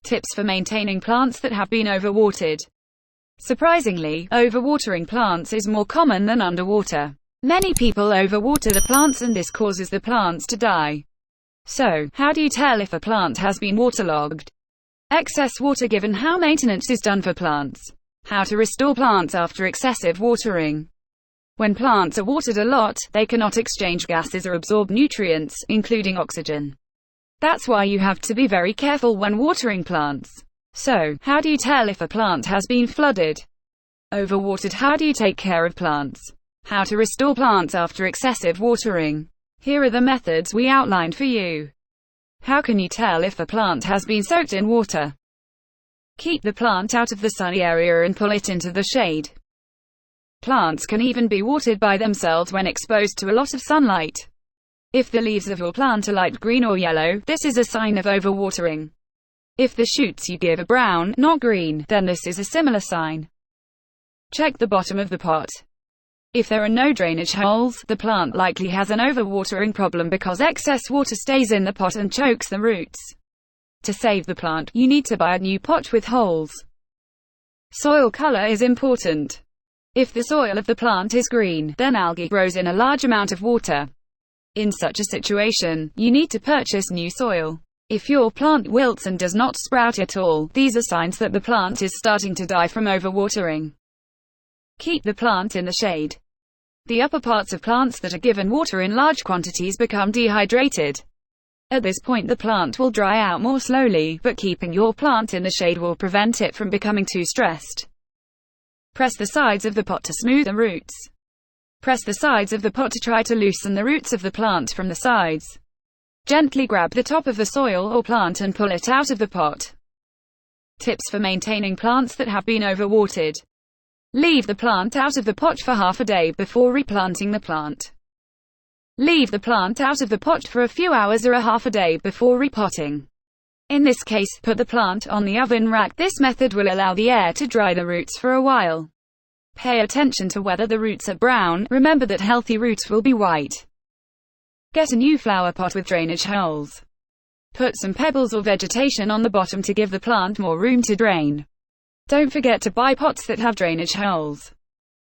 Tips for maintaining plants that have been overwatered. Surprisingly, overwatering plants is more common than underwater. Many people overwater the plants and this causes the plants to die. So, how do you tell if a plant has been waterlogged? Excess water given. How maintenance is done for plants. How to restore plants after excessive watering. When plants are watered a lot, they cannot exchange gases or absorb nutrients, including oxygen. That's why you have to be very careful when watering plants. So, how do you tell if a plant has been flooded? Overwatered. How do you take care of plants? How to restore plants after excessive watering. Here are the methods we outlined for you. How can you tell if a plant has been soaked in water? Keep the plant out of the sunny area and pull it into the shade. Plants can even be watered by themselves when exposed to a lot of sunlight. If the leaves of your plant are light green or yellow, this is a sign of overwatering. If the shoots you give are brown, not green, then this is a similar sign. Check the bottom of the pot. If there are no drainage holes, the plant likely has an overwatering problem because excess water stays in the pot and chokes the roots. To save the plant, you need to buy a new pot with holes. Soil color is important. If the soil of the plant is green, then algae grows in a large amount of water. In such a situation, you need to purchase new soil. If your plant wilts and does not sprout at all, these are signs that the plant is starting to die from overwatering. Keep the plant in the shade. The upper parts of plants that are given water in large quantities become dehydrated. At this point the plant will dry out more slowly, but keeping your plant in the shade will prevent it from becoming too stressed. Press the sides of the pot to smooth the roots. Press the sides of the pot to try to loosen the roots of the plant from the sides. Gently grab the top of the soil or plant and pull it out of the pot. Tips for maintaining plants that have been overwatered. Leave the plant out of the pot for half a day before replanting the plant. Leave the plant out of the pot for a few hours or a half a day before repotting. In this case, put the plant on the oven rack. This method will allow the air to dry the roots for a while. Pay attention to whether the roots are brown. Remember that healthy roots will be white. Get a new flower pot with drainage holes. Put some pebbles or vegetation on the bottom to give the plant more room to drain. Don't forget to buy pots that have drainage holes.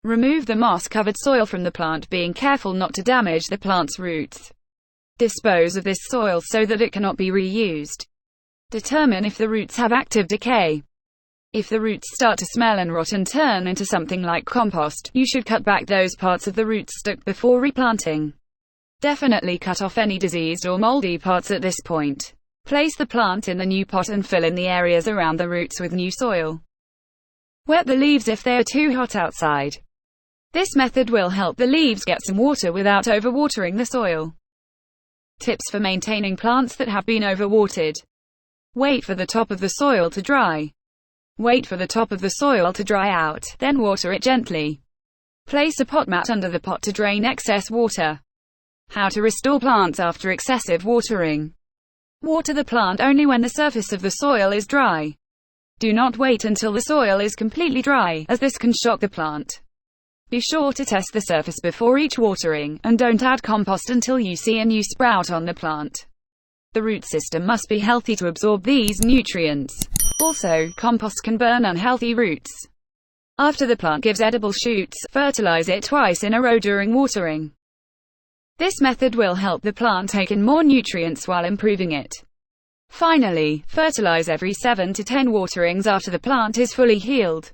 Remove the moss-covered soil from the plant, being careful not to damage the plant's roots. Dispose of this soil so that it cannot be reused. Determine if the roots have active decay. If the roots start to smell and rot and turn into something like compost, you should cut back those parts of the rootstock before replanting. Definitely cut off any diseased or moldy parts at this point. Place the plant in the new pot and fill in the areas around the roots with new soil. Wet the leaves if they are too hot outside. This method will help the leaves get some water without overwatering the soil. Tips for maintaining plants that have been overwatered. Wait for the top of the soil to dry. Wait for the top of the soil to dry out, then water it gently. Place a pot mat under the pot to drain excess water. How to restore plants after excessive watering. Water the plant only when the surface of the soil is dry. Do not wait until the soil is completely dry, as this can shock the plant. Be sure to test the surface before each watering, and don't add compost until you see a new sprout on the plant. The root system must be healthy to absorb these nutrients. Also, compost can burn unhealthy roots. After the plant gives edible shoots, fertilize it twice in a row during watering. This method will help the plant take in more nutrients while improving it. Finally, fertilize every 7 to 10 waterings after the plant is fully healed.